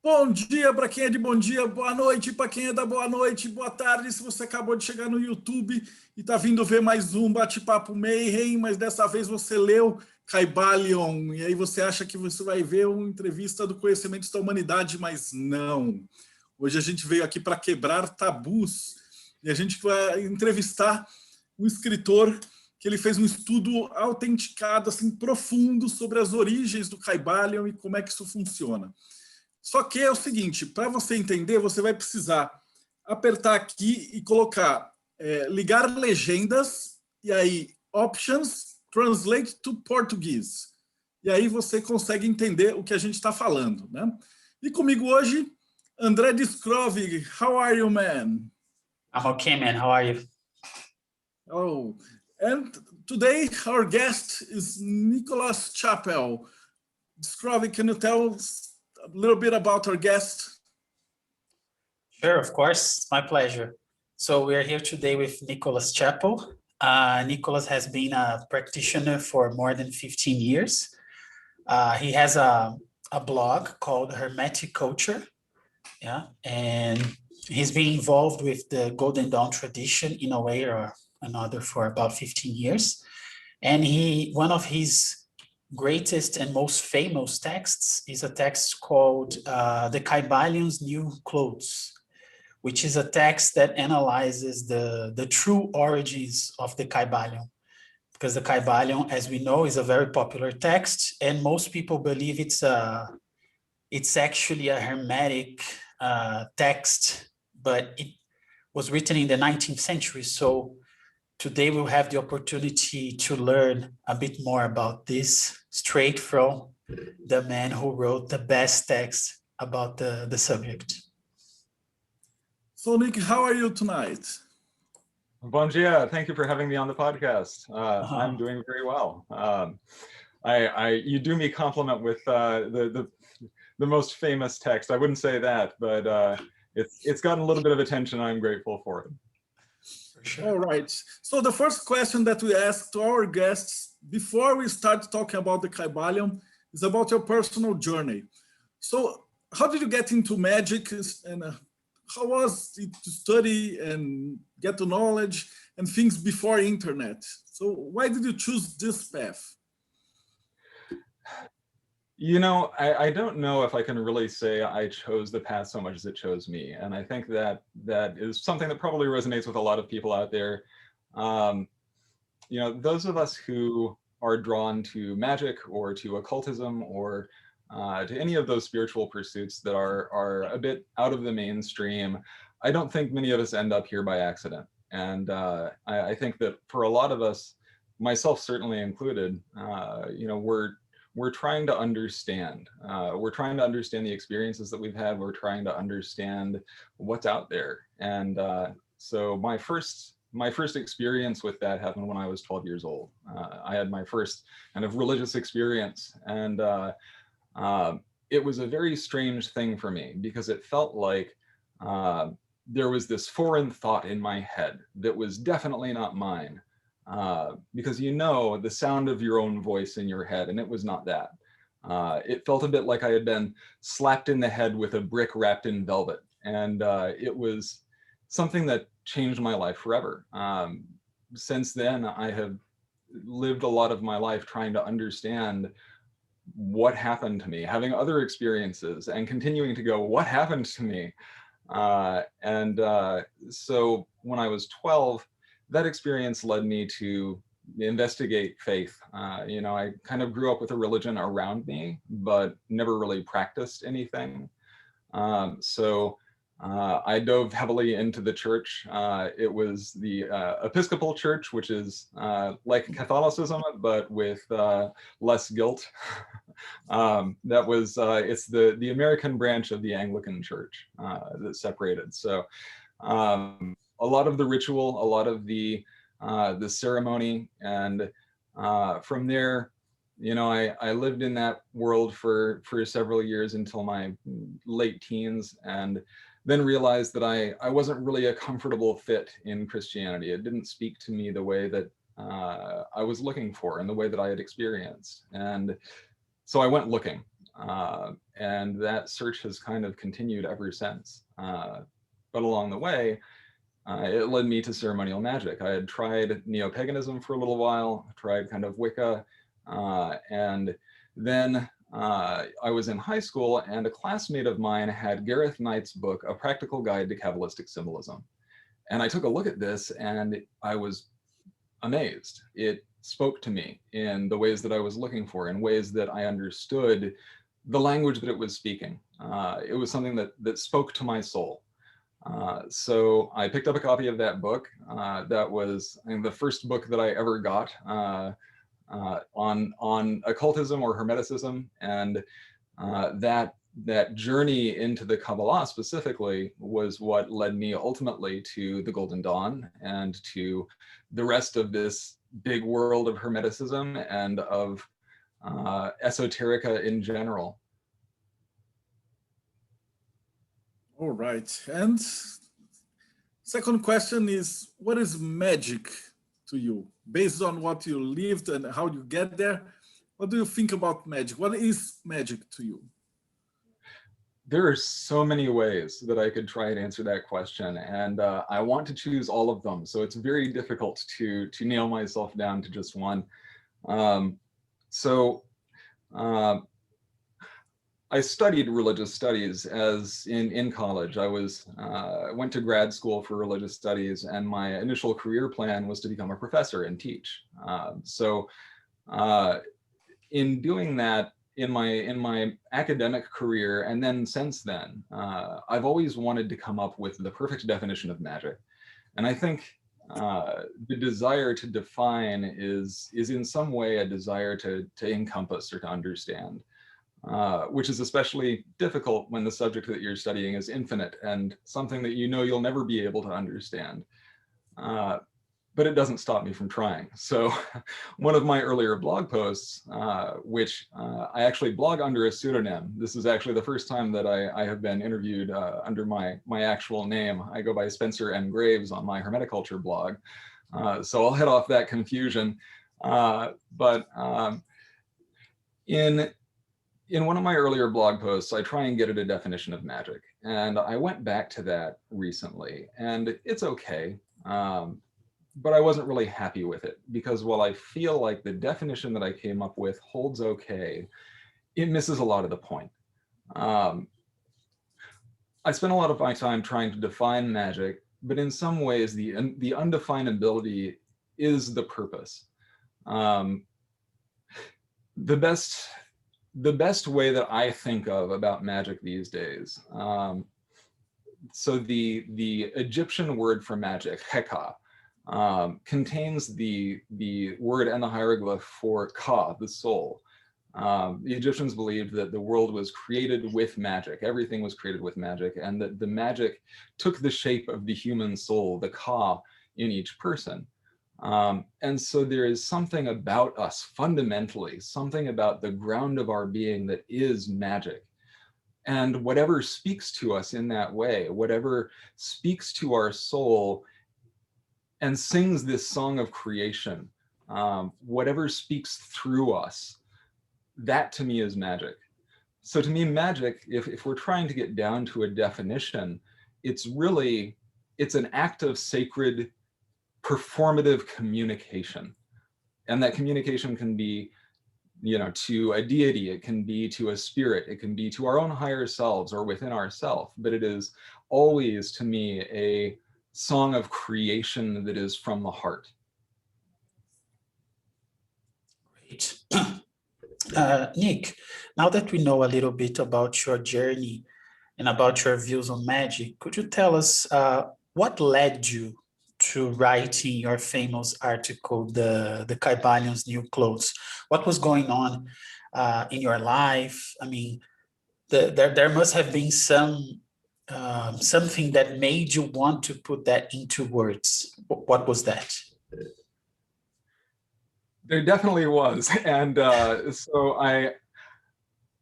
Bom dia para quem é de bom dia, boa noite para quem é da boa noite, boa tarde se você acabou de chegar no YouTube e está vindo ver mais um bate-papo Mayhem, mas dessa vez você leu Caibalion e aí você acha que você vai ver uma entrevista do conhecimento da humanidade, mas não. Hoje a gente veio aqui para quebrar tabus e a gente vai entrevistar um escritor que ele fez um estudo autenticado, assim, profundo sobre as origens do Caibalion e como é que isso funciona. Só que é o seguinte, para você entender, você vai precisar apertar aqui e colocar, ligar legendas, e aí, options, translate to Portuguese. E aí você consegue entender o que a gente está falando, né? E comigo hoje, André Discrove. How are you, man? I'm okay, man. How are you? Oh, and today our guest is Nicholas Chappell. Discrove, can you tell us a little bit about our guest? Sure, of course. It's my pleasure. So we are here today with Nicholas Chappell. Nicholas has been a practitioner for more than 15 years. He has a blog called Hermeticulture, yeah, and he's been involved with the Golden Dawn tradition in a way or another for about 15 years. And one of his greatest and most famous texts is a text called The Caibalion's New Clothes, which is a text that analyzes the true origins of the Caibalion. Because the Caibalion, as we know, is a very popular text, and most people believe it's actually a Hermetic text, but it was written in the 19th century. So today we'll have the opportunity to learn a bit more about this straight from the man who wrote the best text about the subject. So Nick, how are you tonight? Bom dia. Thank you for having me on the podcast. I'm doing very well. You do me compliment with the most famous text. I wouldn't say that, but it's gotten a little bit of attention. I'm grateful for it. Sure. All right. So the first question that we ask to our guests before we start talking about the Caibalion is about your personal journey. So how did you get into magic, and how was it to study and get to knowledge and things before internet? So why did you choose this path? You know, I don't know if I can really say I chose the path so much as it chose me. And I think that is something that probably resonates with a lot of people out there. You know, those of us who are drawn to magic or to occultism or to any of those spiritual pursuits that are a bit out of the mainstream, I don't think many of us end up here by accident. And I think that for a lot of us, myself certainly included, you know, we're trying to understand. We're trying to understand the experiences that we've had. We're trying to understand what's out there. And so my first experience with that happened when I was 12 years old. I had my first kind of religious experience, and it was a very strange thing for me because it felt like there was this foreign thought in my head that was definitely not mine. Because you know the sound of your own voice in your head, and it was not that. It felt a bit like I had been slapped in the head with a brick wrapped in velvet, and it was something that changed my life forever. Since then, I have lived a lot of my life trying to understand what happened to me, having other experiences, and continuing to go, what happened to me? So when I was 12, that experience led me to investigate faith. You know, I kind of grew up with a religion around me, but never really practiced anything. So I dove heavily into the church. It was the Episcopal Church, which is like Catholicism, but with less guilt. It's the American branch of the Anglican Church that's separated. So a lot of the ritual, a lot of the ceremony, and from there, you know, I lived in that world for several years until my late teens, and then realized that I wasn't really a comfortable fit in Christianity. It didn't speak to me the way that I was looking for and the way that I had experienced. And so I went looking. And that search has kind of continued ever since. But along the way, it led me to ceremonial magic. I had tried neo-paganism for a little while, tried kind of Wicca, and then I was in high school and a classmate of mine had Gareth Knight's book, A Practical Guide to Kabbalistic Symbolism. And I took a look at this and I was amazed. It spoke to me in the ways that I was looking for, in ways that I understood the language that it was speaking. It was something that spoke to my soul. So I picked up a copy of that book. That was the first book that I ever got on occultism or Hermeticism, and that journey into the Kabbalah specifically was what led me ultimately to the Golden Dawn and to the rest of this big world of Hermeticism and of esoterica in general. All right. And second question is, what is magic to you? Based on what you lived and how you get there, what do you think about magic? What is magic to you? There are so many ways that I could try and answer that question, and I want to choose all of them. So it's very difficult to nail myself down to just one. I studied religious studies as in college. I went to grad school for religious studies, and my initial career plan was to become a professor and teach. In doing that, in my academic career, and then since then, I've always wanted to come up with the perfect definition of magic. And I think the desire to define is in some way a desire to encompass or to understand. Which is especially difficult when the subject that you're studying is infinite and something that you know you'll never be able to understand. But it doesn't stop me from trying. So one of my earlier blog posts, which I actually blog under a pseudonym. This is actually the first time that I have been interviewed under my actual name. I go by Spencer M. Graves on my Hermeticulture blog. So I'll head off that confusion. In one of my earlier blog posts, I try and get at a definition of magic. And I went back to that recently, and it's okay. But I wasn't really happy with it, because while I feel like the definition that I came up with holds okay, it misses a lot of the point. I spent a lot of my time trying to define magic, but in some ways the undefinability is the purpose. The best way that I think of about magic these days, so the Egyptian word for magic, heka, contains the word and the hieroglyph for ka, the soul. The Egyptians believed that the world was created with magic. Everything was created with magic, and that the magic took the shape of the human soul, the ka, in each person. And so there is something about us fundamentally, something about the ground of our being that is magic. And whatever speaks to us in that way, whatever speaks to our soul and sings this song of creation, whatever speaks through us, that to me is magic. So to me, magic, if we're trying to get down to a definition, it's an act of sacred performative communication. And that communication can be, to a deity, it can be to a spirit, it can be to our own higher selves or within ourselves, but it is always, to me, a song of creation that is from the heart. Great. Nick, now that we know a little bit about your journey and about your views on magic, could you tell us what led you to writing your famous article, the Caibalion's New Clothes? What was going on in your life? I mean, there must have been something that made you want to put that into words. What was that? There definitely was. And so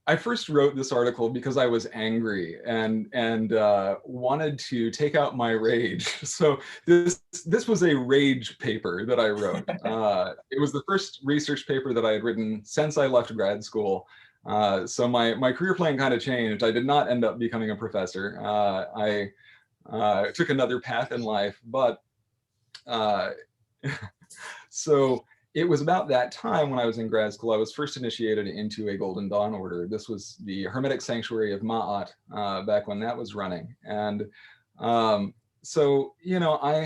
I first wrote this article because I was angry and wanted to take out my rage. So this was a rage paper that I wrote. It was the first research paper that I had written since I left grad school. So my career plan kind of changed. I did not end up becoming a professor. I took another path in life, but so it was about that time when I was in grad school, I was first initiated into a Golden Dawn order. This was the Hermetic Sanctuary of Ma'at, back when that was running. And so, you know, I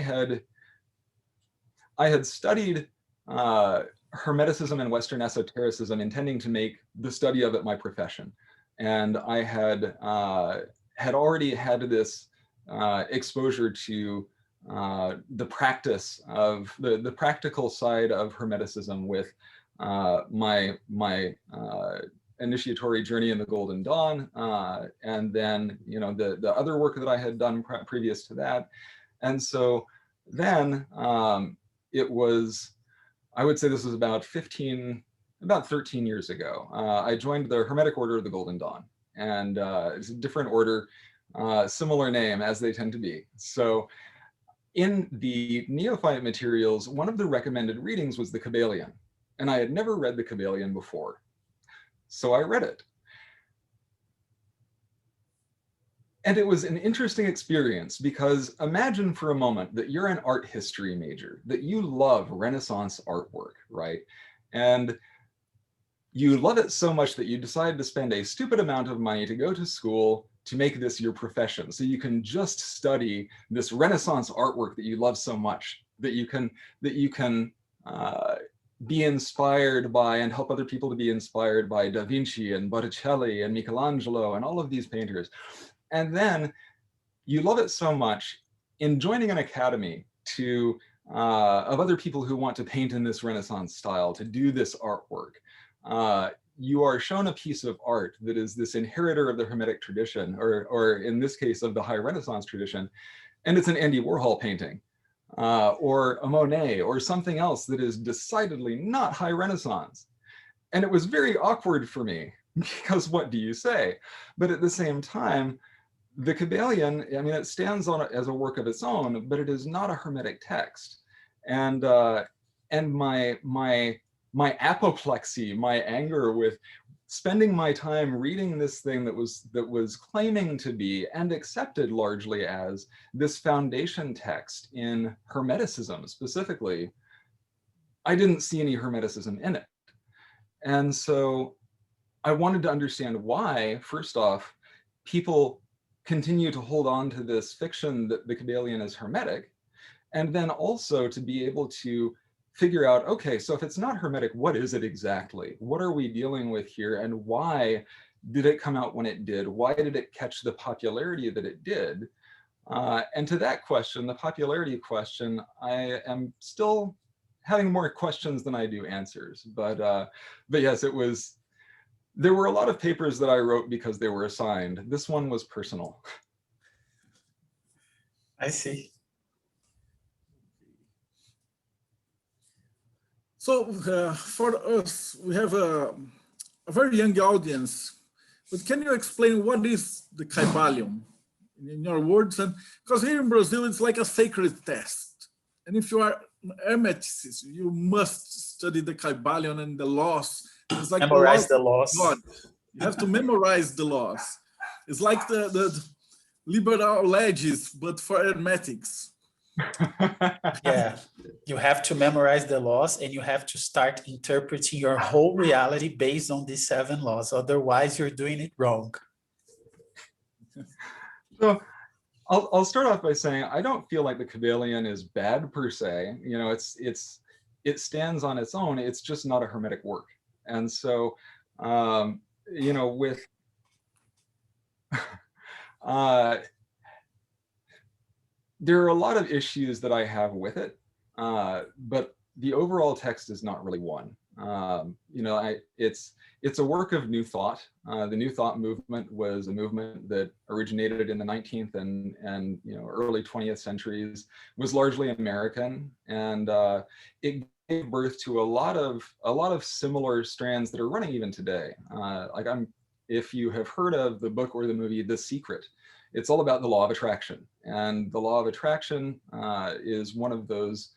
had studied Hermeticism and Western esotericism, intending to make the study of it my profession. And I had already had this exposure to the practice of the practical side of Hermeticism with my initiatory journey in the Golden Dawn, and then, you know, the other work that I had done previous to that. And so then it was, I would say this was about 13 years ago. I joined the Hermetic Order of the Golden Dawn, and it's a different order, similar name as they tend to be. So in the neophyte materials, one of the recommended readings was the Caibalion, and I had never read the Caibalion before. So I read it. And it was an interesting experience, because imagine for a moment that you're an art history major, that you love Renaissance artwork, right? And you love it so much that you decide to spend a stupid amount of money to go to school to make this your profession, so you can just study this Renaissance artwork that you love so much, that you can be inspired by and help other people to be inspired by Da Vinci and Botticelli and Michelangelo and all of these painters. And then you love it so much, in joining an academy of other people who want to paint in this Renaissance style, to do this artwork, you are shown a piece of art that is this inheritor of the Hermetic tradition, or in this case of the High Renaissance tradition, and it's an Andy Warhol painting, or a Monet, or something else that is decidedly not High Renaissance. And it was very awkward for me, because what do you say? But at the same time, the Caibalion, I mean, it stands on it as a work of its own, but it is not a Hermetic text. And my apoplexy, my anger with spending my time reading this thing that was claiming to be, and accepted largely as, this foundation text in Hermeticism specifically, I didn't see any Hermeticism in it. And so I wanted to understand why, first off, people continue to hold on to this fiction that the Caibalion is Hermetic, and then also to be able to figure out, okay, so if it's not Hermetic, what is it exactly? What are we dealing with here? And why did it come out when it did? Why did it catch the popularity that it did? And to that question, the popularity question, I am still having more questions than I do answers. But yes, there were a lot of papers that I wrote because they were assigned. This one was personal. I see. So for us, we have a very young audience, but can you explain what is the Caibalion in your words? And because here in Brazil, it's like a sacred text. And if you are an Hermeticist, you must study the Caibalion and the laws. It's like memorize the laws. God. You have to memorize the laws. It's like the liberal legis, but for Hermetics. Yeah, you have to memorize the laws, and you have to start interpreting your whole reality based on these 7 laws. Otherwise, you're doing it wrong. So I'll start off by saying I don't feel like the Caibalion is bad per se. You know, it stands on its own. It's just not a Hermetic work. And so, you know, with there are a lot of issues that I have with it, but the overall text is not really one. You know, it's a work of New Thought. The New Thought movement was a movement that originated in the 19th and you know, early 20th centuries, was largely American, and it gave birth to a lot of similar strands that are running even today. If you have heard of the book or the movie The Secret, it's all about the law of attraction, and the law of attraction is one of those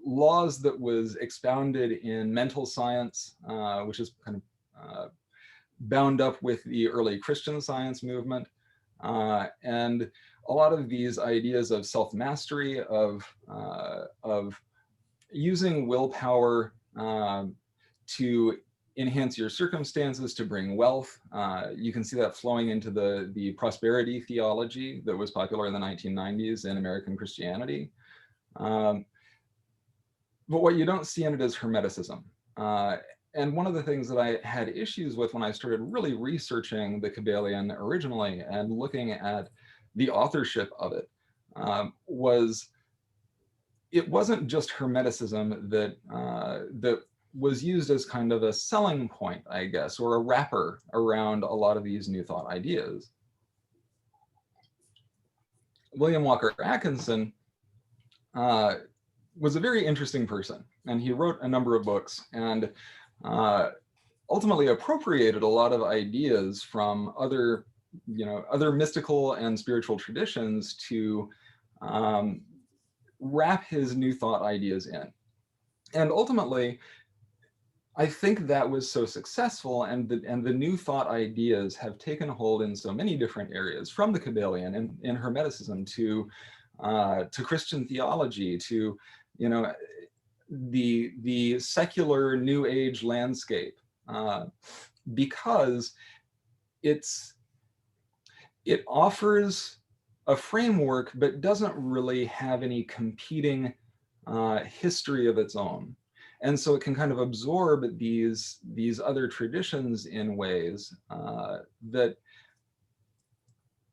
laws that was expounded in mental science, which is kind of bound up with the early Christian Science movement. And a lot of these ideas of self-mastery, of using willpower to enhance your circumstances, to bring wealth. You can see that flowing into the prosperity theology that was popular in the 1990s in American Christianity. But what you don't see in it is Hermeticism. And one of the things that I had issues with when I started really researching the Caibalion originally and looking at the authorship of it was it wasn't just Hermeticism that that was used as kind of a selling point, I guess, or a wrapper around a lot of these New Thought ideas. William Walker Atkinson was a very interesting person, and he wrote a number of books and ultimately appropriated a lot of ideas from other, other mystical and spiritual traditions to wrap his New Thought ideas in. And ultimately, I think that was so successful, and the New Thought ideas have taken hold in so many different areas, from the Caibalion and in Hermeticism to Christian theology, to the secular New Age landscape, because it offers a framework but doesn't really have any competing history of its own. And so it can kind of absorb these other traditions in ways that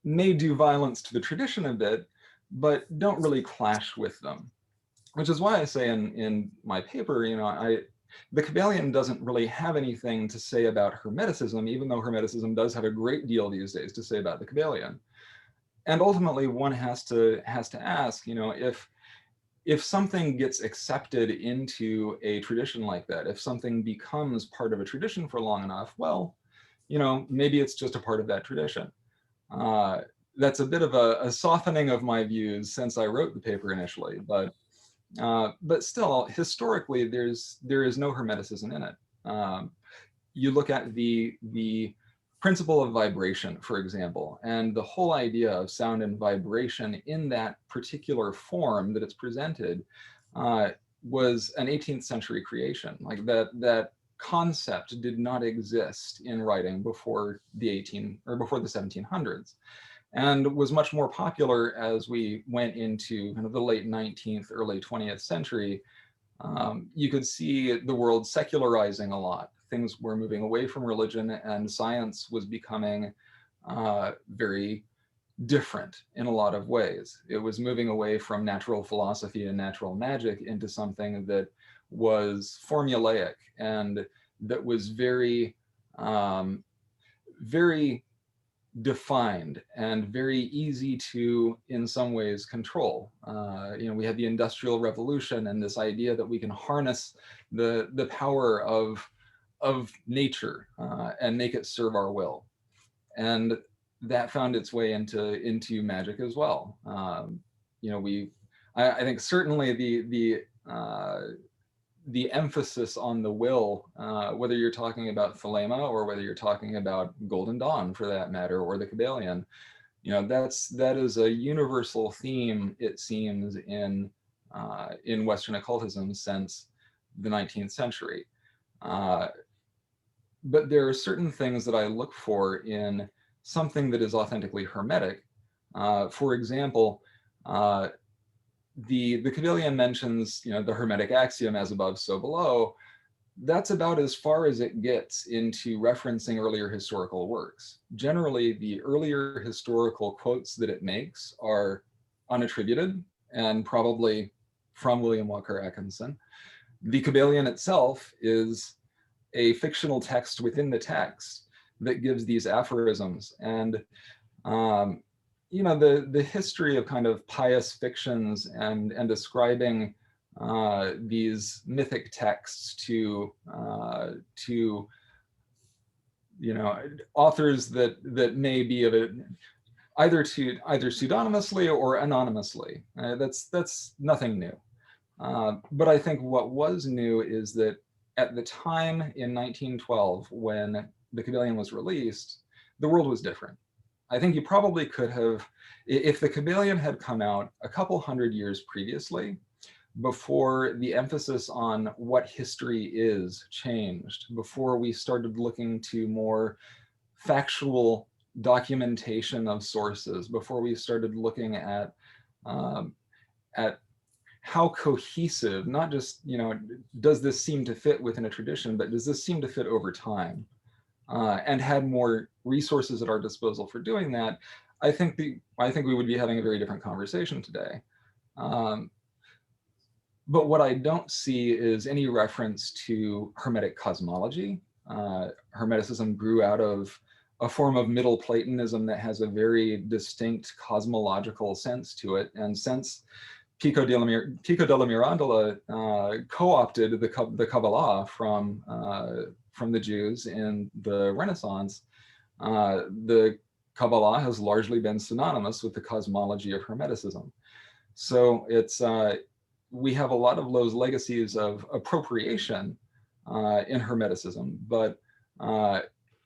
may do violence to the tradition a bit, but don't really clash with them. Which is why I say in my paper, the Caibalion doesn't really have anything to say about Hermeticism, even though Hermeticism does have a great deal these days to say about the Caibalion. And ultimately, one has to ask, if something gets accepted into a tradition like that, if something becomes part of a tradition for long enough, well, maybe it's just a part of that tradition. That's a bit of a softening of my views since I wrote the paper initially, but still, historically, there is no Hermeticism in it. You look at the principle of vibration, for example, and the whole idea of sound and vibration in that particular form that it's presented was an 18th century creation. Like that concept did not exist in writing before the 1700s, and was much more popular as we went into kind of the late 19th, early 20th century. You could see the world secularizing a lot. Things were moving away from religion, and science was becoming very different in a lot of ways. It was moving away from natural philosophy and natural magic into something that was formulaic and that was very, very defined and very easy to, in some ways, control. We had the Industrial Revolution and this idea that we can harness the power of nature and make it serve our will, and that found its way into magic as well. I think certainly the emphasis on the will, whether you're talking about Thelema or whether you're talking about Golden Dawn for that matter, or the Caibalion, that is a universal theme, it seems, in Western occultism since the 19th century. But there are certain things that I look for in something that is authentically Hermetic. For example, the Caibalion mentions, the Hermetic axiom, as above, so below. That's about as far as it gets into referencing earlier historical works. Generally, the earlier historical quotes that it makes are unattributed and probably from William Walker Atkinson. The Caibalion itself is a fictional text within the text that gives these aphorisms. And the history of kind of pious fictions and describing these mythic texts to authors that may be of it either pseudonymously or anonymously. That's nothing new. But I think what was new is that at the time in 1912, when the Caibalion was released, the world was different. I think you probably could have, if the Caibalion had come out a couple hundred years previously, before the emphasis on what history is changed, before we started looking to more factual documentation of sources, before we started looking at how cohesive, not just, does this seem to fit within a tradition, but does this seem to fit over time? And had more resources at our disposal for doing that, I think we would be having a very different conversation today. But what I don't see is any reference to Hermetic cosmology. Hermeticism grew out of a form of Middle Platonism that has a very distinct cosmological sense to it. And since Pico della Mirandola co-opted the Kabbalah from the Jews in the Renaissance, the Kabbalah has largely been synonymous with the cosmology of Hermeticism. So it's we have a lot of those legacies of appropriation in Hermeticism, but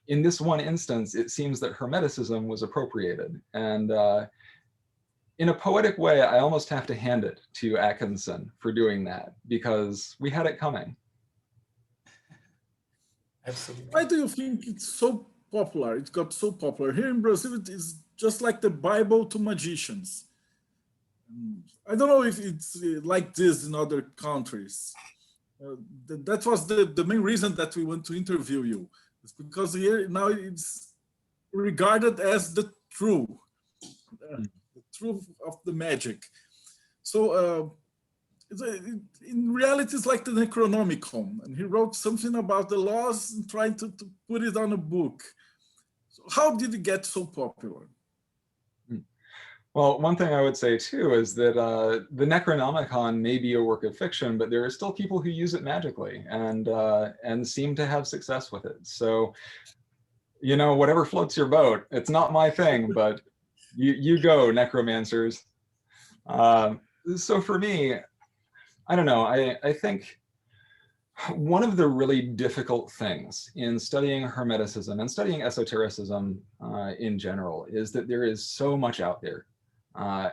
in this one instance, it seems that Hermeticism was appropriated. And in a poetic way, I almost have to hand it to Atkinson for doing that, because we had it coming. Absolutely. Why do you think it's so popular? It got so popular. Here in Brazil, it is just like the Bible to magicians. I don't know if it's like this in other countries. That was the main reason that we want to interview you. It's because here now it's regarded as the truth of the magic. So in reality, it's like the Necronomicon, and he wrote something about the laws and trying to put it on a book. So how did it get so popular? Well, one thing I would say too is that the Necronomicon may be a work of fiction, but there are still people who use it magically and seem to have success with it. So, whatever floats your boat. It's not my thing, but you go, necromancers. So for me, I don't know. I think one of the really difficult things in studying Hermeticism and studying esotericism in general is that there is so much out there.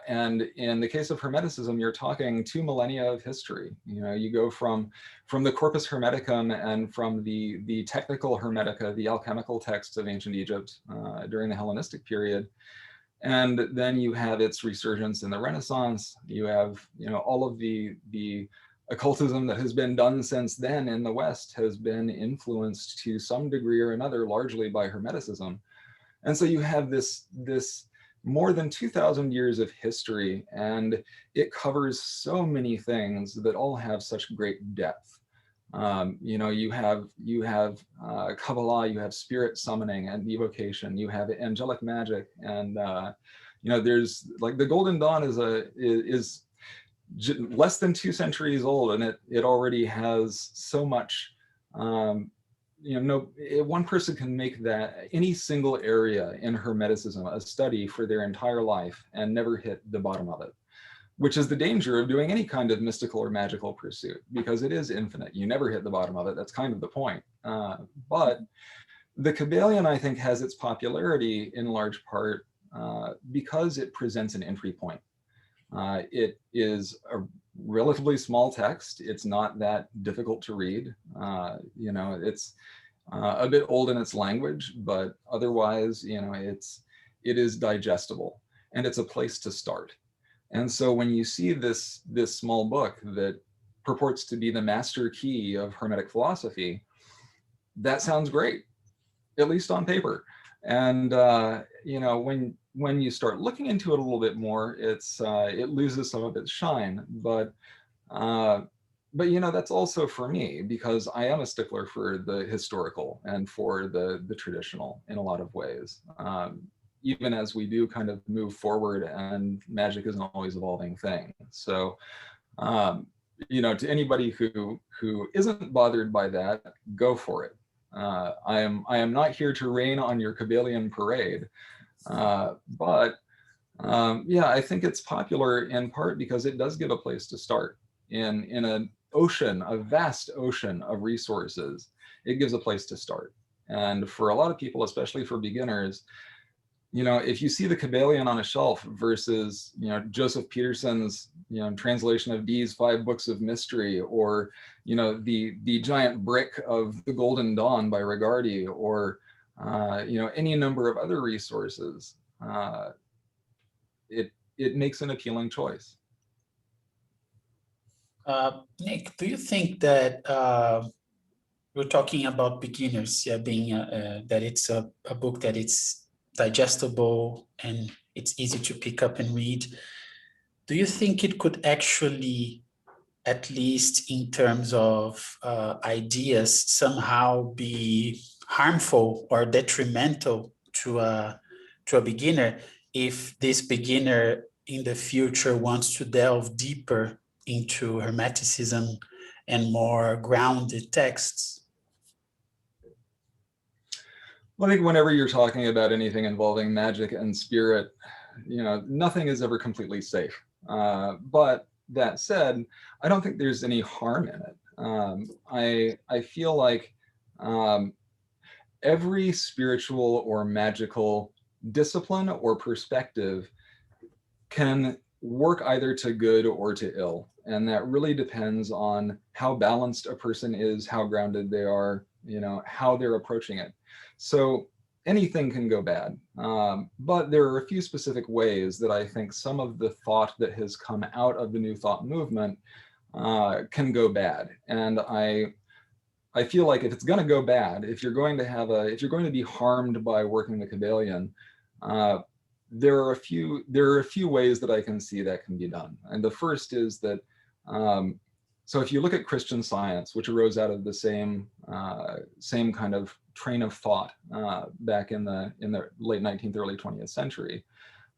And in the case of Hermeticism, you're talking 2 millennia of history. You go from the Corpus Hermeticum and from the technical Hermetica, the alchemical texts of ancient Egypt during the Hellenistic period. And then you have its resurgence in the Renaissance. You have, all of the occultism that has been done since then in the West has been influenced to some degree or another, largely by Hermeticism. And so you have this more than 2,000 years of history, and it covers so many things that all have such great depth. You have Kabbalah, you have spirit summoning and evocation, you have angelic magic, and there's like the Golden Dawn is less than 2 centuries old, and it already has so much. One person can make that any single area in Hermeticism a study for their entire life and never hit the bottom of it, which is the danger of doing any kind of mystical or magical pursuit, because it is infinite. You never hit the bottom of it. That's kind of the point. But the Caibalion, I think, has its popularity in large part because it presents an entry point. It is a relatively small text. It's not that difficult to read. It's a bit old in its language, but otherwise, it is digestible, and it's a place to start. And so when you see this small book that purports to be the master key of Hermetic philosophy, that sounds great, at least on paper. And when you start looking into it a little bit more, it loses some of its shine. But that's also for me, because I am a stickler for the historical and for the traditional in a lot of ways. Even as we do kind of move forward, and magic is an always evolving thing. So, to anybody who isn't bothered by that, go for it. I am not here to rain on your Caibalion parade, but I think it's popular in part because it does give a place to start. in an ocean, a vast ocean of resources, it gives a place to start. And for a lot of people, especially for beginners, you know, if you see the Caibalion on a shelf versus, you know, Joseph Peterson's, you know, translation of Dee's 5 Books of Mystery, or, you know, the giant brick of The Golden Dawn by Regardie, or, you know, any number of other resources, it makes an appealing choice. Nick, do you think that we're talking about beginners, yeah, being that it's a book that it's digestible and it's easy to pick up and read? Do you think it could actually, at least in terms of ideas, somehow be harmful or detrimental to a beginner if this beginner in the future wants to delve deeper into Hermeticism and more grounded texts? Well, I think whenever you're talking about anything involving magic and spirit, you know, nothing is ever completely safe. But that said, I don't think there's any harm in it. I feel like every spiritual or magical discipline or perspective can work either to good or to ill. And that really depends on how balanced a person is, how grounded they are, you know, how they're approaching it. So anything can go bad, but there are a few specific ways that I think some of the thought that has come out of the New Thought movement can go bad. And I feel like if it's going to go bad, if you're going to be harmed by working the Caibalion, there are a few ways that I can see that can be done. And the first is that, so if you look at Christian Science, which arose out of the same kind of train of thought back in the late 19th, early 20th century,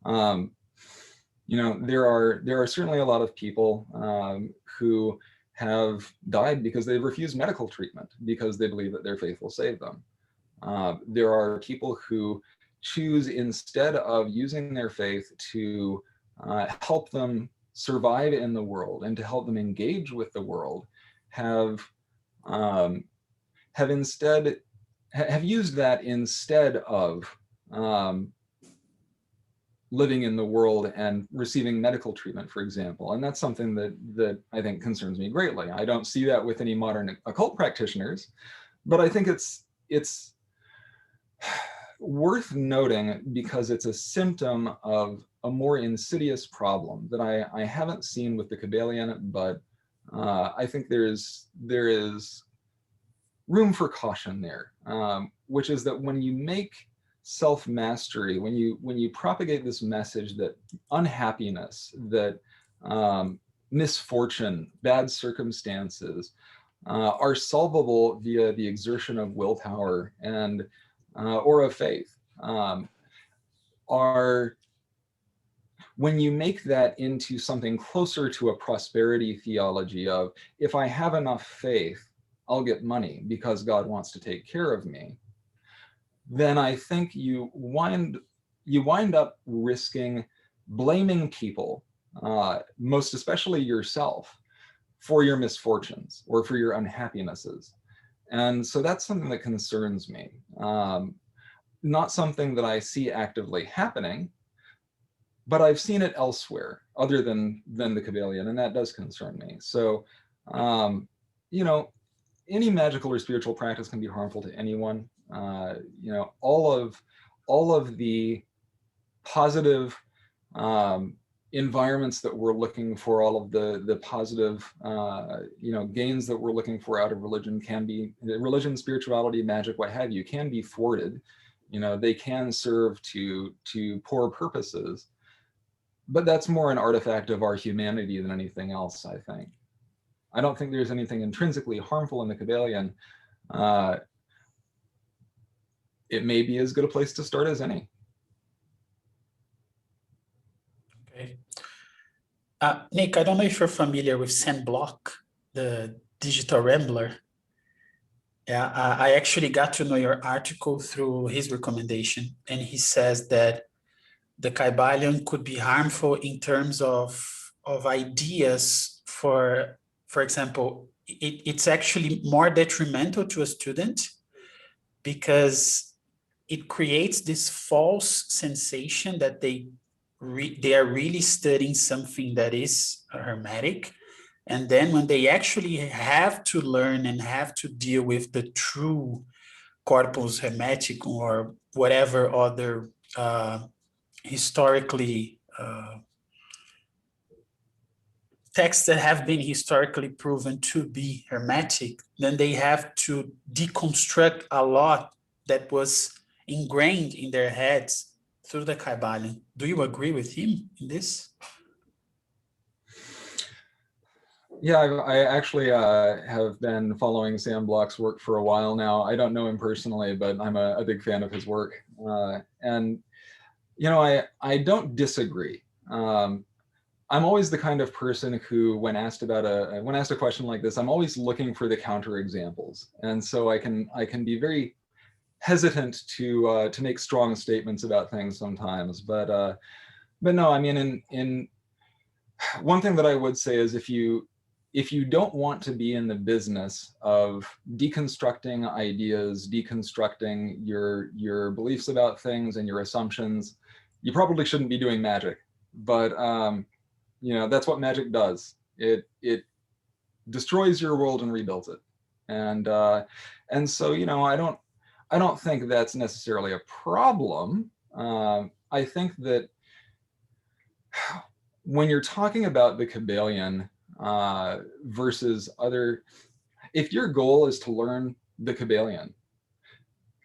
you know, there are certainly a lot of people who have died because they've refused medical treatment because they believe that their faith will save them. There are people who choose, instead of using their faith to help them survive in the world and to help them engage with the world, have used that instead of living in the world and receiving medical treatment, for example. And that's something that I think concerns me greatly. I don't see that with any modern occult practitioners, but I think it's worth noting because it's a symptom of a more insidious problem that I haven't seen with the Caibalion, but I think there is room for caution there, which is that when you make self-mastery, when you propagate this message that unhappiness, that misfortune, bad circumstances are solvable via the exertion of willpower and or of faith, when you make that into something closer to a prosperity theology of, if I have enough faith, I'll get money because God wants to take care of me, then I think you wind up risking blaming people, most especially yourself, for your misfortunes or for your unhappinesses. And so that's something that concerns me. Not something that I see actively happening, but I've seen it elsewhere other than the Caibalion, and that does concern me. So, you know, any magical or spiritual practice can be harmful to anyone. You know, all of the positive environments that we're looking for, all of the positive, you know, gains that we're looking for out of religion can be, religion, spirituality, magic, what have you, can be thwarted. You know, they can serve to poor purposes, but that's more an artifact of our humanity than anything else, I think. I don't think there's anything intrinsically harmful in the Caibalion. It may be as good a place to start as any. Okay. Nick, I don't know if you're familiar with Sam Block, the digital rambler. Yeah, I actually got to know your article through his recommendation, and he says that the Caibalion could be harmful in terms of ideas for for example, it's actually more detrimental to a student because it creates this false sensation that they are really studying something that is hermetic. And then when they actually have to learn and have to deal with the true corpus hermeticum or whatever other historically texts that have been historically proven to be hermetic, then they have to deconstruct a lot that was ingrained in their heads through the Caibalion. Do you agree with him in this? Yeah, I actually have been following Sam Bloch's work for a while now. I don't know him personally, but I'm a big fan of his work. And, you know, I don't disagree. I'm always the kind of person who, when asked a question like this, I'm always looking for the counterexamples. And so I can be very hesitant to make strong statements about things sometimes. But no, I mean, in one thing that I would say is if you don't want to be in the business of deconstructing ideas, deconstructing your beliefs about things and your assumptions, you probably shouldn't be doing magic. But you know, that's what magic does. It destroys your world and rebuilds it. And so, you know, I don't think that's necessarily a problem. I think that when you're talking about the Caibalion versus other, if your goal is to learn the Caibalion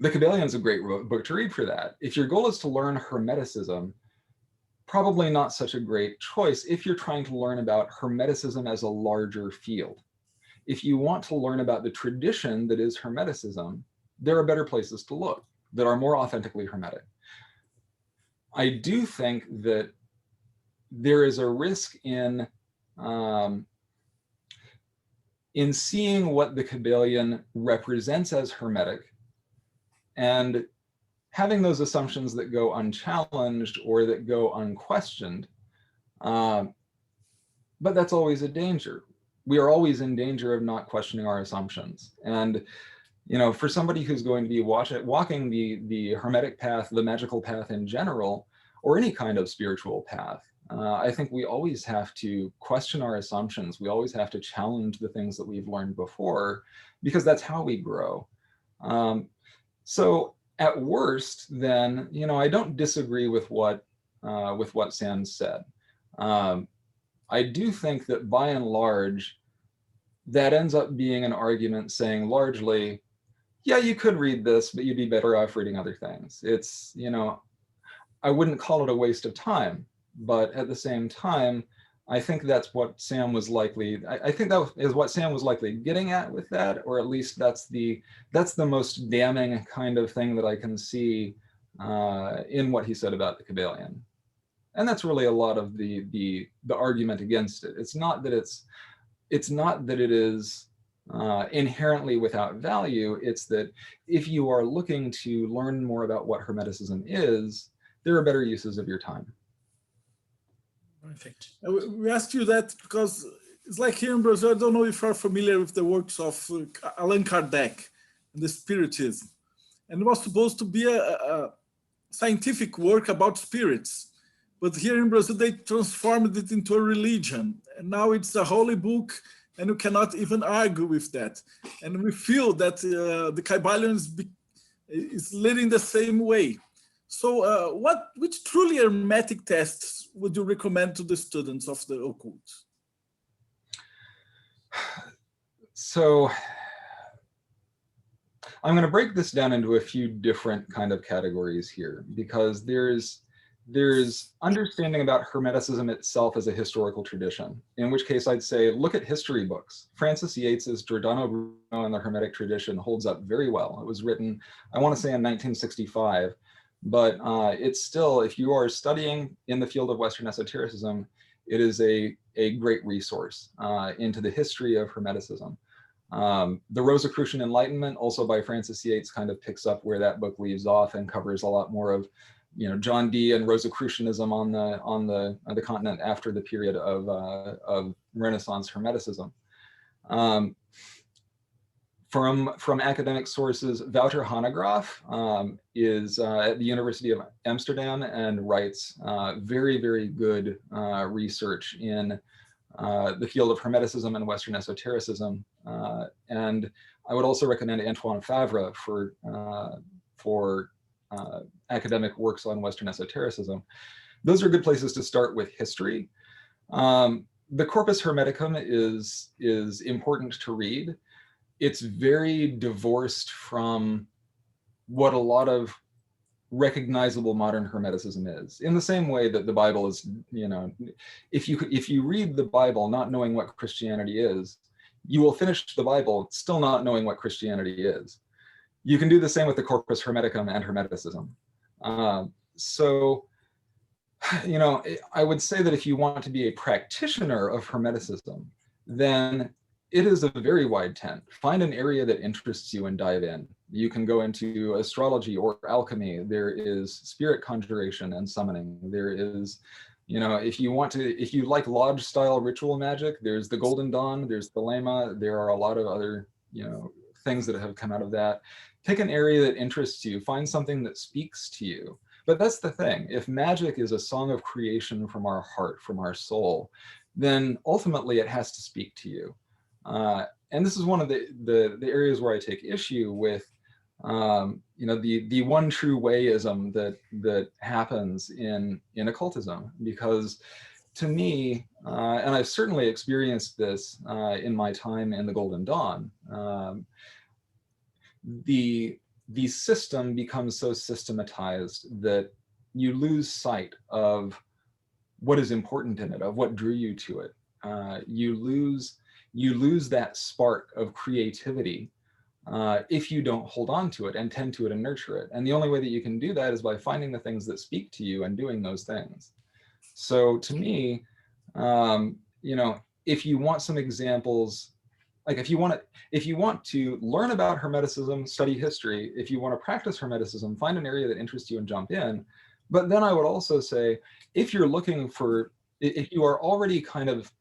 is a great book to read for that. If your goal is to learn Hermeticism, probably not such a great choice if you're trying to learn about Hermeticism as a larger field. If you want to learn about the tradition that is Hermeticism, there are better places to look that are more authentically Hermetic. I do think that there is a risk in seeing what the Caibalion represents as Hermetic and having those assumptions that go unchallenged or that go unquestioned. But that's always a danger. We are always in danger of not questioning our assumptions. And, you know, for somebody who's going to be walking the Hermetic path, the magical path in general, or any kind of spiritual path, I think we always have to question our assumptions. We always have to challenge the things that we've learned before, because that's how we grow. So at worst, then, you know, I don't disagree with what Sam said. I do think that by and large, that ends up being an argument saying largely, yeah, you could read this, but you'd be better off reading other things. It's, you know, I wouldn't call it a waste of time, but at the same time, I think that's what Sam was likely, I think that is what Sam was likely getting at with that, or at least that's the most damning kind of thing that I can see in what he said about the Caibalion. And that's really a lot of the argument against it. It's not that it is inherently without value. It's that if you are looking to learn more about what Hermeticism is, there are better uses of your time. Perfect. We asked you that because it's like here in Brazil, I don't know if you're familiar with the works of Allan Kardec and the Spiritism. And it was supposed to be a scientific work about spirits. But here in Brazil, they transformed it into a religion. And now it's a holy book, and you cannot even argue with that. And we feel that the Caibalion is leading the same way. So which truly hermetic tests would you recommend to the students of the occult? So I'm going to break this down into a few different kind of categories here, because there's understanding about Hermeticism itself as a historical tradition, in which case I'd say look at history books. Francis Yates's Giordano Bruno and the Hermetic Tradition holds up very well. It was written, I want to say, in 1965. But it's still, if you are studying in the field of Western esotericism, it is a great resource into the history of Hermeticism. The Rosicrucian Enlightenment, also by Francis Yates, kind of picks up where that book leaves off and covers a lot more of, you know, John Dee and Rosicrucianism on the continent after the period of Renaissance Hermeticism. From academic sources, Wouter Hanegraaff is at the University of Amsterdam and writes very, very good research in the field of Hermeticism and Western esotericism. And I would also recommend Antoine Favre for academic works on Western esotericism. Those are good places to start with history. The Corpus Hermeticum is important to read. It's very divorced from what a lot of recognizable modern Hermeticism is, in the same way that the Bible is, if you read the Bible not knowing what Christianity is, you will finish the Bible still not knowing what Christianity is. You can do the same with the Corpus Hermeticum and Hermeticism. So, I would say that if you want to be a practitioner of Hermeticism, then it is a very wide tent. Find an area that interests you and dive in. You can go into astrology or alchemy. There is spirit conjuration and summoning. There is, if you like lodge style ritual magic, there's the Golden Dawn, there's the Lema. There are a lot of other, things that have come out of that. Pick an area that interests you. Find something that speaks to you. But that's the thing. If magic is a song of creation from our heart, from our soul, then ultimately it has to speak to you. And this is one of the areas where I take issue with, the one true wayism that happens in occultism, because to me, and I've certainly experienced this in my time in the Golden Dawn, the system becomes so systematized that you lose sight of what is important in it, of what drew you to it. You lose that spark of creativity if you don't hold on to it and tend to it and nurture it. And the only way that you can do that is by finding the things that speak to you and doing those things. So to me, if you want some examples, like if you want to learn about Hermeticism, study history. If you want to practice Hermeticism, find an area that interests you and jump in. But then I would also say, if you are already kind of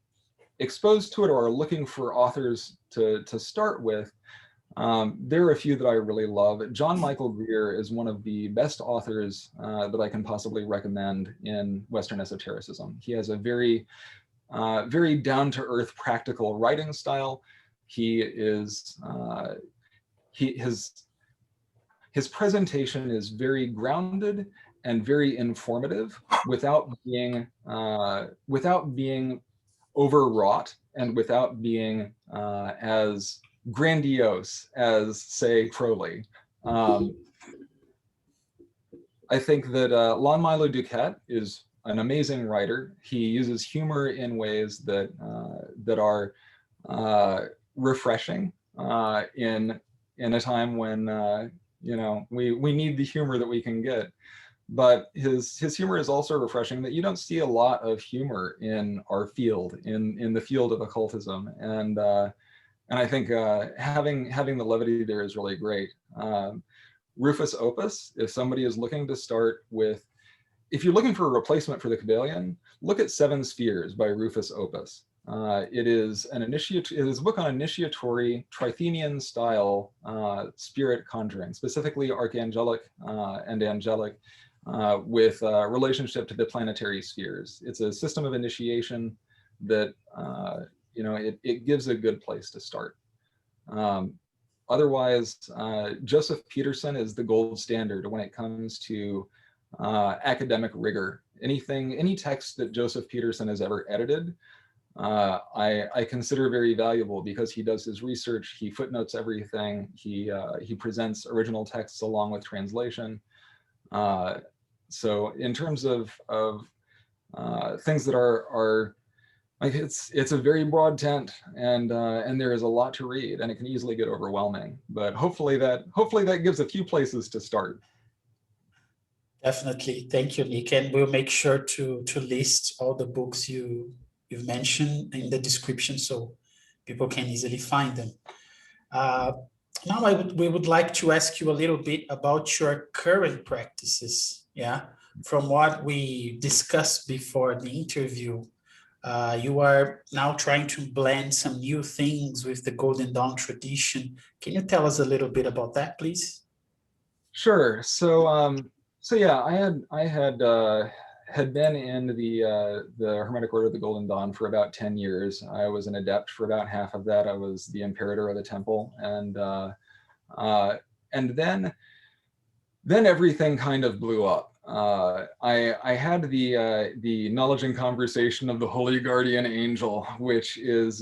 exposed to it or are looking for authors to start with, there are a few that I really love. John Michael Greer is one of the best authors that I can possibly recommend in Western esotericism. He has a very, very down-to-earth practical writing style. His presentation is very grounded and very informative without being overwrought and without being as grandiose as, say, Crowley. I think that Lon Milo Duquette is an amazing writer. He uses humor in ways that are refreshing in a time when we need the humor that we can get. But his humor is also refreshing, that you don't see a lot of humor in our field, in the field of occultism, and I think having the levity there is really great. Rufus Opus, if somebody is looking to start with, if you're looking for a replacement for the Caibalion, look at Seven Spheres by Rufus Opus. It is a book on initiatory Trithenian style spirit conjuring, specifically archangelic and angelic, with relationship to the planetary spheres. It's a system of initiation that it gives a good place to start. Otherwise, Joseph Peterson is the gold standard when it comes to academic rigor. Any text that Joseph Peterson has ever edited, I consider very valuable, because he does his research, he footnotes everything, he presents original texts along with translation. So in terms of things that are like, it's a very broad tent, and there is a lot to read, and it can easily get overwhelming. But hopefully that gives a few places to start. Definitely, thank you, Nick, and we'll make sure to list all the books you've mentioned in the description so people can easily find them. Now we would like to ask you a little bit about your current practices. Yeah, from what we discussed before the interview, You are now trying to blend some new things with the Golden Dawn tradition. Can you tell us a little bit about that, please? Sure. So yeah, had been in the Hermetic Order of the Golden Dawn for about 10 years. I was an adept for about half of that. I was the imperator of the temple, and then everything kind of blew up. I had the knowledge and conversation of the Holy Guardian Angel, which is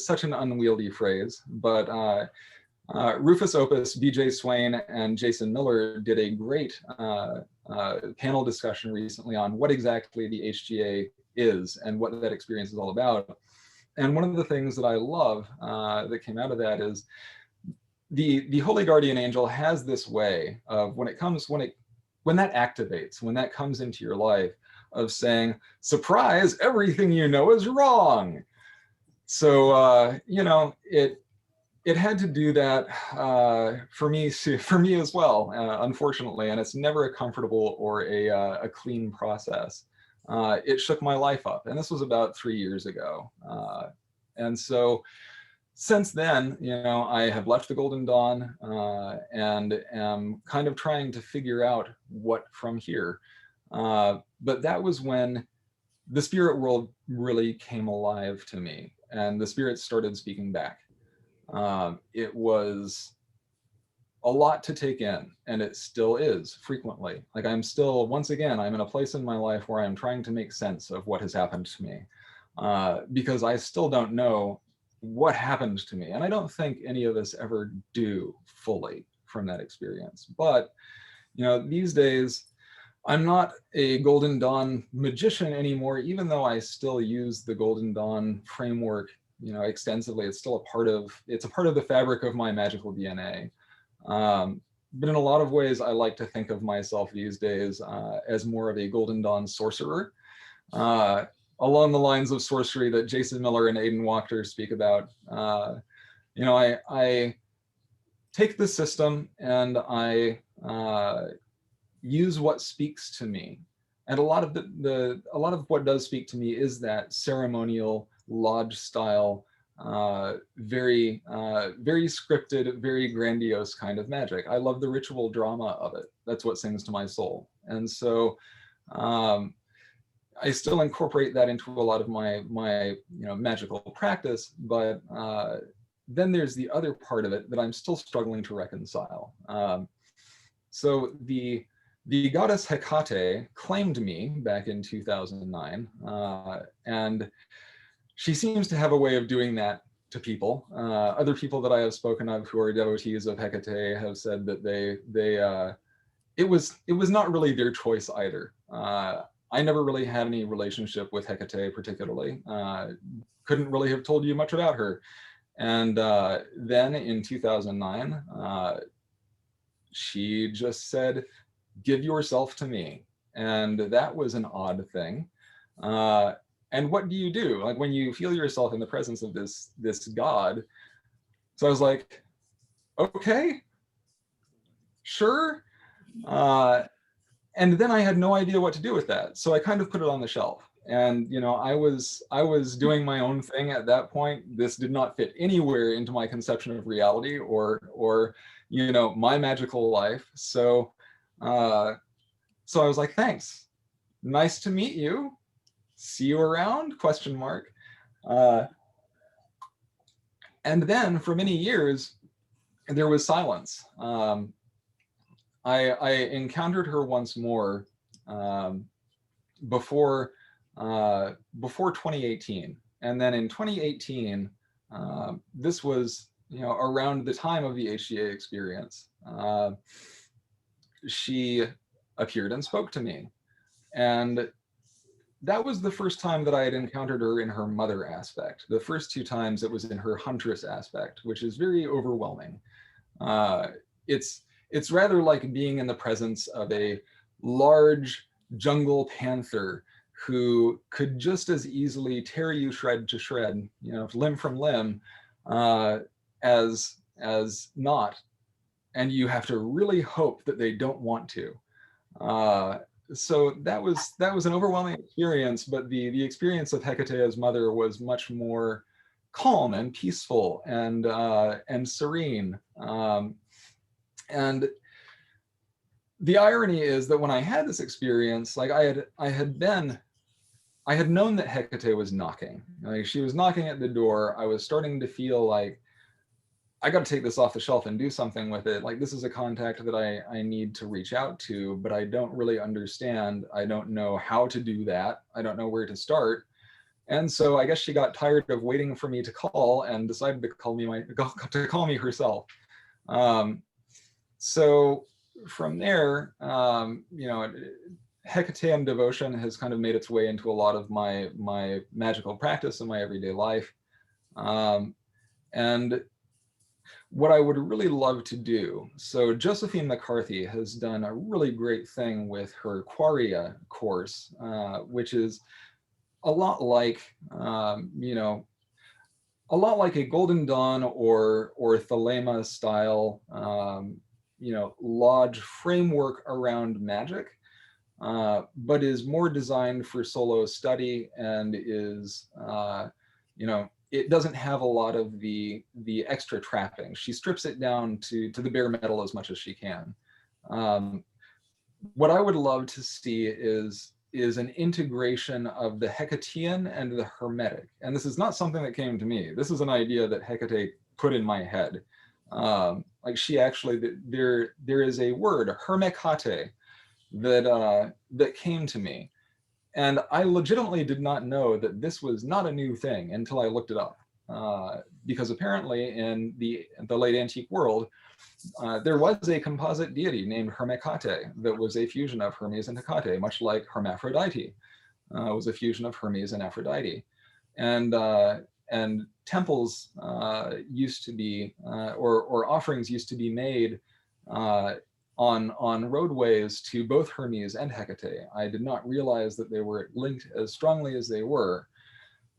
such an unwieldy phrase, but Rufus Opus, BJ Swain, and Jason Miller did a great panel discussion recently on what exactly the HGA is and what that experience is all about. And one of the things that I love that came out of that is the Holy Guardian Angel has this way of when that activates, when that comes into your life, of saying, surprise, everything you know is wrong. So, it had to do that for me as well, unfortunately, and it's never a comfortable or a clean process. It shook my life up, and this was about 3 years ago. And so since then, I have left the Golden Dawn and am kind of trying to figure out what from here. But that was when the spirit world really came alive to me, and the spirits started speaking back. It was a lot to take in, and it still is frequently. Like I'm in a place in my life where I'm trying to make sense of what has happened to me, because I still don't know what happened to me. And I don't think any of us ever do fully from that experience. But, these days, I'm not a Golden Dawn magician anymore, even though I still use the Golden Dawn framework extensively. It's still a part of the fabric of my magical DNA. But in a lot of ways, I like to think of myself these days as more of a Golden Dawn sorcerer, along the lines of sorcery that Jason Miller and Aidan Wachter speak about. I take the system and I use what speaks to me. And a lot of what does speak to me is that ceremonial lodge style, very scripted, very grandiose kind of magic. I love the ritual drama of it. That's what sings to my soul. And so I still incorporate that into a lot of my magical practice, but then there's the other part of it that I'm still struggling to reconcile. So the goddess Hecate claimed me back in 2009, and she seems to have a way of doing that to people. Other people that I have spoken of who are devotees of Hecate have said that it was not really their choice either. I never really had any relationship with Hecate particularly. Couldn't really have told you much about her. And then in 2009, she just said, "Give yourself to me." And that was an odd thing. And what do you do? Like when you feel yourself in the presence of this God? So I was like, okay, sure. And then I had no idea what to do with that. So I kind of put it on the shelf. And I was doing my own thing at that point. This did not fit anywhere into my conception of reality or my magical life. So I was like, thanks. Nice to meet you. See you around? ? And then for many years, there was silence. I encountered her once more before 2018, and then in 2018, this was around the time of the HGA experience. She appeared and spoke to me, and that was the first time that I had encountered her in her mother aspect. The first 2 times it was in her huntress aspect, which is very overwhelming. It's rather like being in the presence of a large jungle panther who could just as easily tear you shred to shred, limb from limb, as not. And you have to really hope that they don't want to. so that was an overwhelming experience, but the experience of Hecate as mother was much more calm and peaceful and serene. And the irony is that when I had this experience, like I had known that Hecate was knocking. Like she was knocking at the door. I was starting to feel like I got to take this off the shelf and do something with it. Like this is a contact that I need to reach out to, but I don't really understand. I don't know how to do that. I don't know where to start. And so I guess she got tired of waiting for me to call and decided to call me herself. So from there, you know, Hecatean devotion has kind of made its way into a lot of my magical practice in my everyday life. And what I would really love to do, so Josephine McCarthy has done a really great thing with her Correia course, which is a lot like, you know, a lot like a Golden Dawn or Thelema style, you know, lodge framework around magic, but is more designed for solo study and is, you know, it doesn't have a lot of the extra trappings. She strips it down to the bare metal as much as she can. What I would love to see is an integration of the Hecatean and the Hermetic. And this is not something that came to me. This is an idea that Hecate put in my head. Like she actually, there is a word, Hermecate, that came to me. And I legitimately did not know that this was not a new thing until I looked it up. Because apparently in the late antique world, there was a composite deity named Hermecate that was a fusion of Hermes and Hecate, much like Hermaphrodite was a fusion of Hermes and Aphrodite. And temples used to be, or offerings used to be made on roadways to both Hermes and Hecate. I did not realize that they were linked as strongly as they were.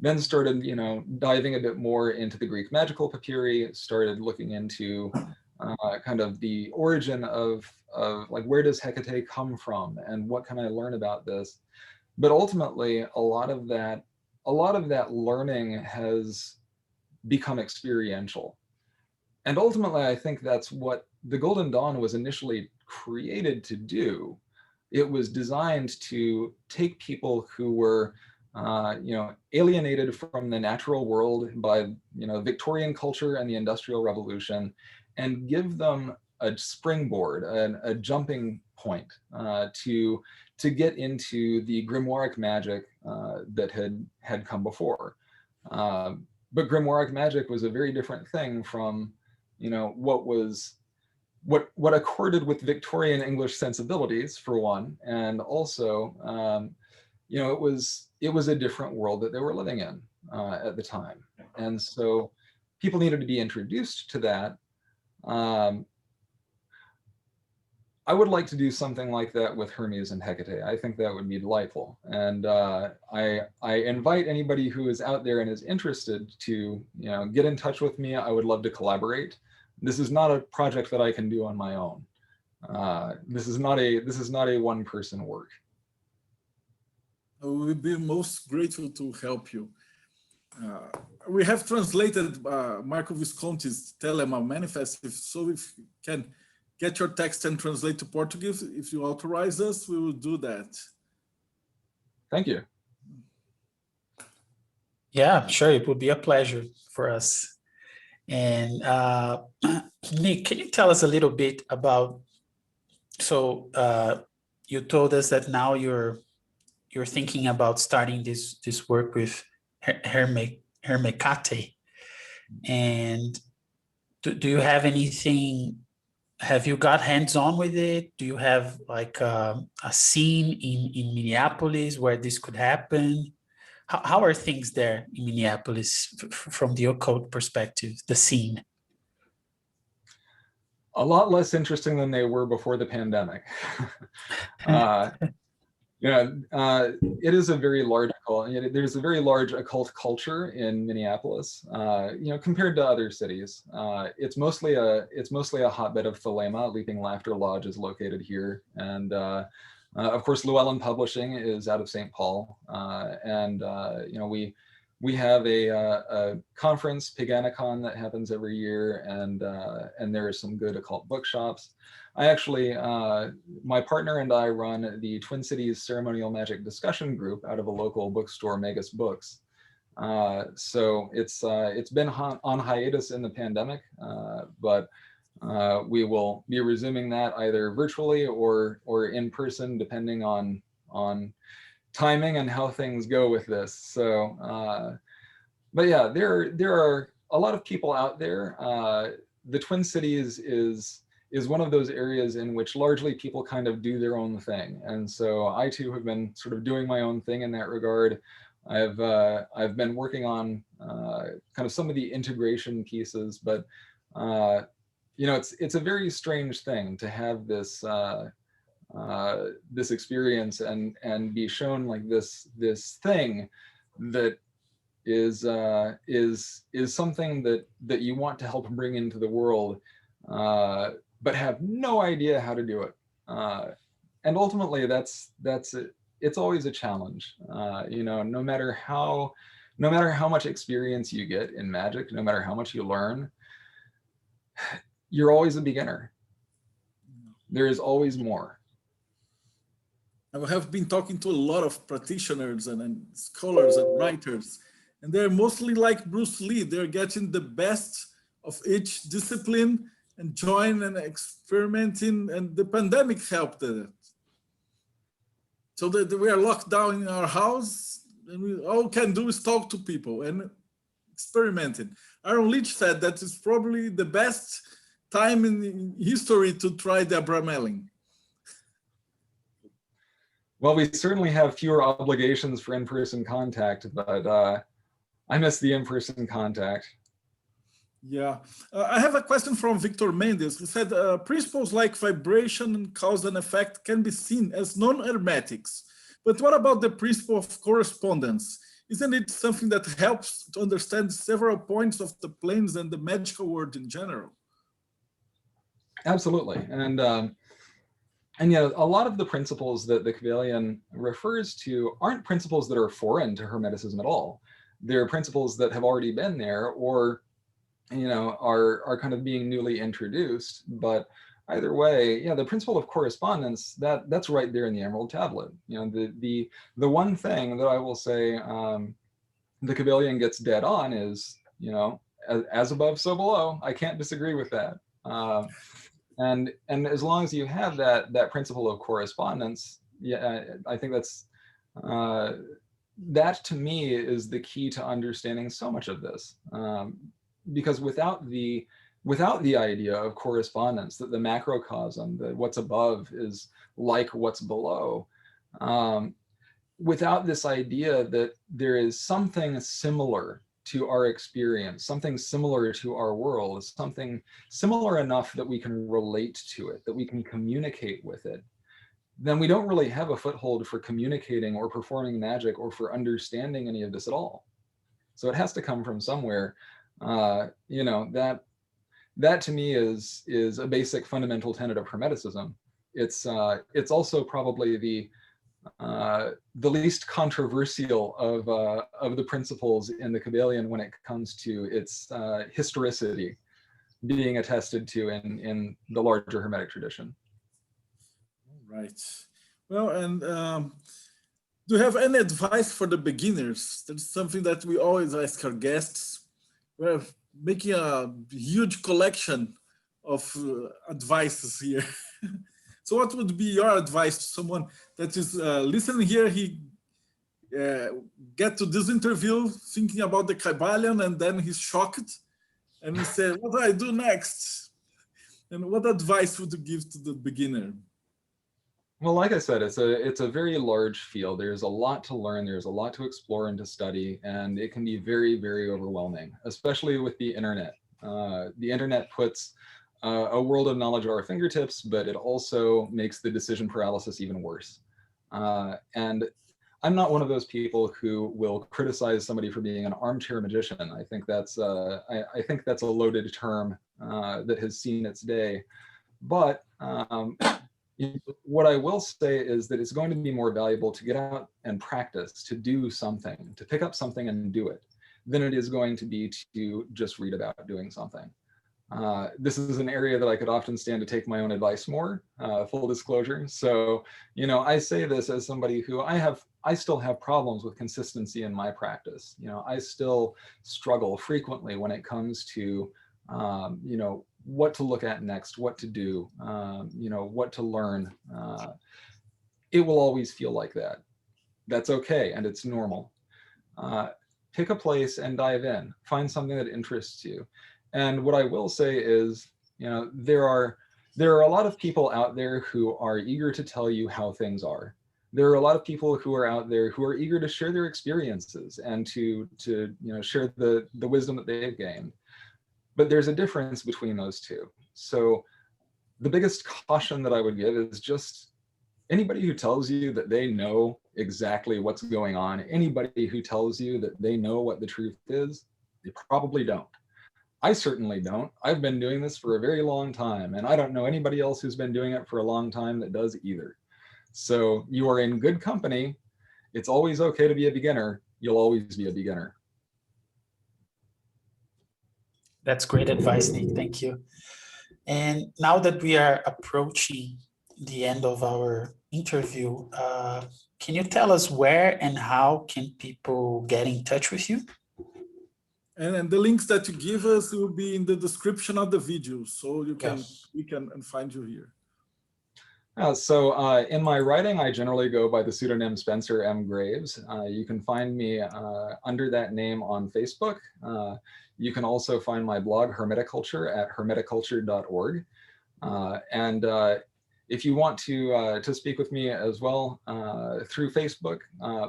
Then started, you know, diving a bit more into the Greek magical papyri, started looking into kind of the origin of like, where does Hecate come from and what can I learn about this? But ultimately, a lot of that learning has become experiential. And ultimately, I think that's what the Golden Dawn was initially created to do. It was designed to take people who were, you know, alienated from the natural world by, you know, Victorian culture and the Industrial Revolution, and give them a springboard, a jumping point to get into the grimoire magic that had come before. But grimoire magic was a very different thing from, you know, what accorded with Victorian English sensibilities, for one, and also, you know, it was a different world that they were living in at the time, and so people needed to be introduced to that. I would like to do something like that with Hermes and Hecate. I think that would be delightful, and I invite anybody who is out there and is interested to, you know, get in touch with me. I would love to collaborate. This is not a project that I can do on my own. This is not a one-person work. I will be most grateful to help you. We have translated Marco Visconti's Telema Manifest, so if you can get your text and translate to Portuguese, if you authorize us, we will do that. Thank you. Yeah, sure, it would be a pleasure for us. And Nick, can you tell us a little bit about, so you told us that now you're thinking about starting this work with Hermecate, and do you have anything, have you got hands-on with it? Do you have like a scene in Minneapolis where this could happen? How are things there in Minneapolis from the occult perspective, the scene? A lot less interesting than they were before the pandemic. It is a very large, there's a very large occult culture in Minneapolis, you know, compared to other cities. It's mostly a hotbed of Thelema. Leaping Laughter Lodge is located here. And Of course, Llewellyn Publishing is out of St. Paul, and we have a conference, Piganicon, that happens every year, and there are some good occult bookshops. I actually, my partner and I run the Twin Cities Ceremonial Magic Discussion Group out of a local bookstore, Magus Books. So it's been on hiatus in the pandemic, but we will be resuming that either virtually or in person, depending on timing and how things go with this. So, but yeah, there are a lot of people out there. The Twin Cities is one of those areas in which largely people kind of do their own thing. And so I too have been sort of doing my own thing in that regard. I've been working on kind of some of the integration pieces, but it's a very strange thing to have this this experience and be shown like this thing that is something that you want to help bring into the world, but have no idea how to do it. And ultimately, that's it. It's always a challenge. No matter how much experience you get in magic, no matter how much you learn, you're always a beginner. There is always more. I have been talking to a lot of practitioners and scholars and writers, and they're mostly like Bruce Lee. They're getting the best of each discipline and join and experimenting, and the pandemic helped it. So that we are locked down in our house, and we all can do is talk to people and experimenting. Aaron Leach said that it's probably the best time in history to try the Abramelin. Well, we certainly have fewer obligations for in-person contact, but I miss the in-person contact. Yeah, I have a question from Victor Mendes, who said principles like vibration and cause and effect can be seen as non-hermetics. But what about the principle of correspondence? Isn't it something that helps to understand several points of the planes and the magical world in general? Absolutely, and a lot of the principles that the Caibalion refers to aren't principles that are foreign to Hermeticism at all. They're principles that have already been there, or are kind of being newly introduced. But either way, the principle of correspondence, that's right there in the Emerald Tablet. The one thing that I will say the Caibalion gets dead on is, as above, so below. I can't disagree with that. And as long as you have that principle of correspondence, I think that's that to me is the key to understanding so much of this. Because without the idea of correspondence, that the macrocosm, that what's above is like what's below, without this idea that there is something similar to our experience, something similar to our world, something similar enough that we can relate to it, that we can communicate with it, then we don't really have a foothold for communicating or performing magic or for understanding any of this at all. So it has to come from somewhere. That to me is a basic fundamental tenet of Hermeticism. It's also probably the least controversial of the principles in the Caibalion when it comes to its historicity being attested to in the larger Hermetic tradition. Right. Well, and do you have any advice for the beginners? That's something that we always ask our guests. We're making a huge collection of advices here. So what would be your advice to someone that is listening here? He get to this interview thinking about the Caibalion, and then he's shocked and he said, what do I do next? And what advice would you give to the beginner? Well, like I said, it's a very large field. There's a lot to learn. There's a lot to explore and to study, and it can be very, very overwhelming, especially with the internet. The internet puts a world of knowledge at our fingertips, but it also makes the decision paralysis even worse. And I'm not one of those people who will criticize somebody for being an armchair magician. I think that's a loaded term that has seen its day. But What I will say is that it's going to be more valuable to get out and practice, to do something, to pick up something and do it, than it is going to be to just read about doing something. This is an area that I could often stand to take my own advice more, full disclosure. So, you know, I say this as somebody who I still have problems with consistency in my practice. You know, I still struggle frequently when it comes to, you know, what to look at next, what to do, you know, what to learn. It will always feel like that. That's okay, and it's normal. Pick a place and dive in. Find something that interests you. And what I will say is, you know, there are a lot of people out there who are eager to tell you how things are. There are a lot of people who are out there who are eager to share their experiences and to you know, share the wisdom that they've gained. But there's a difference between those two. So the biggest caution that I would give is just anybody who tells you that they know exactly what's going on, anybody who tells you that they know what the truth is, they probably don't. I certainly don't. I've been doing this for a very long time, and I don't know anybody else who's been doing it for a long time that does either. So you are in good company. It's always okay to be a beginner. You'll always be a beginner. That's great advice, Nick. Thank you. And now that we are approaching the end of our interview, can you tell us where and how can people get in touch with you? And the links that you give us will be in the description of the video, so you can Yes. we can find you here. So in my writing, I generally go by the pseudonym Spencer M. Graves. You can find me under that name on Facebook. You can also find my blog, Hermeticulture, at hermeticulture.org. And if you want to speak with me as well through Facebook,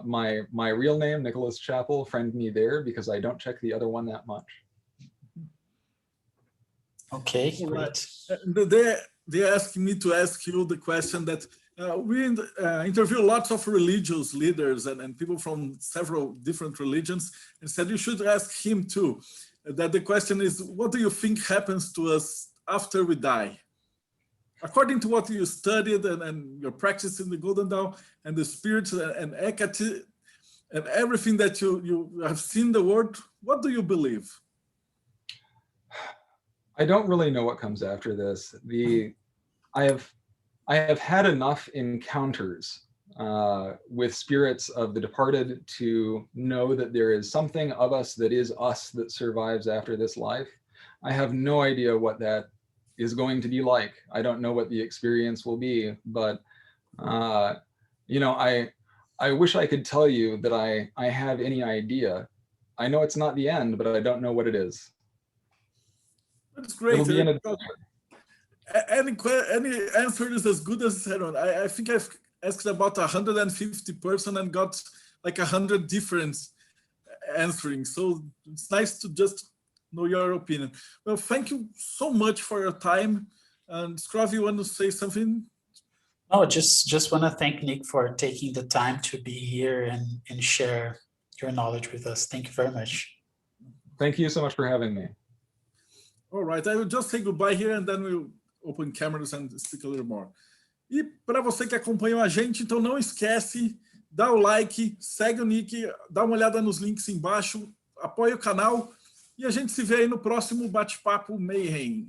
my real name, Nicholas Chappell, friend me there because I don't check the other one that much. Okay, great. They asked me to ask you the question that we interview lots of religious leaders and people from several different religions, and said you should ask him too. That the question is, what do you think happens to us after we die? According to what you studied and your practice in the Golden Dawn and the spirits and Hecate and everything that you have seen the world, what do you believe? I don't really know what comes after this. I have had enough encounters with spirits of the departed to know that there is something of us that is us that survives after this life. I have no idea what that is going to be like. I don't know what the experience will be, but you know, I wish I could tell you that I have any idea. I know it's not the end, but I don't know what it is. That's great. It'll be an adventure. Any answer is as good as anyone. I think I've asked about 150 person and got like 100 different answering. So it's nice to just know your opinion. Well, thank you so much for your time. And Scrov, you want to say something? No, just want to thank Nick for taking the time to be here and share your knowledge with us. Thank you very much. Thank you so much for having me. All right, I will just say goodbye here and then we'll open cameras and speak a little more. E para você que acompanhou a gente, então não esquece, dá o like, segue o Nick, dá uma olhada nos links embaixo, apoia o canal e a gente se vê aí no próximo bate-papo Mayhem.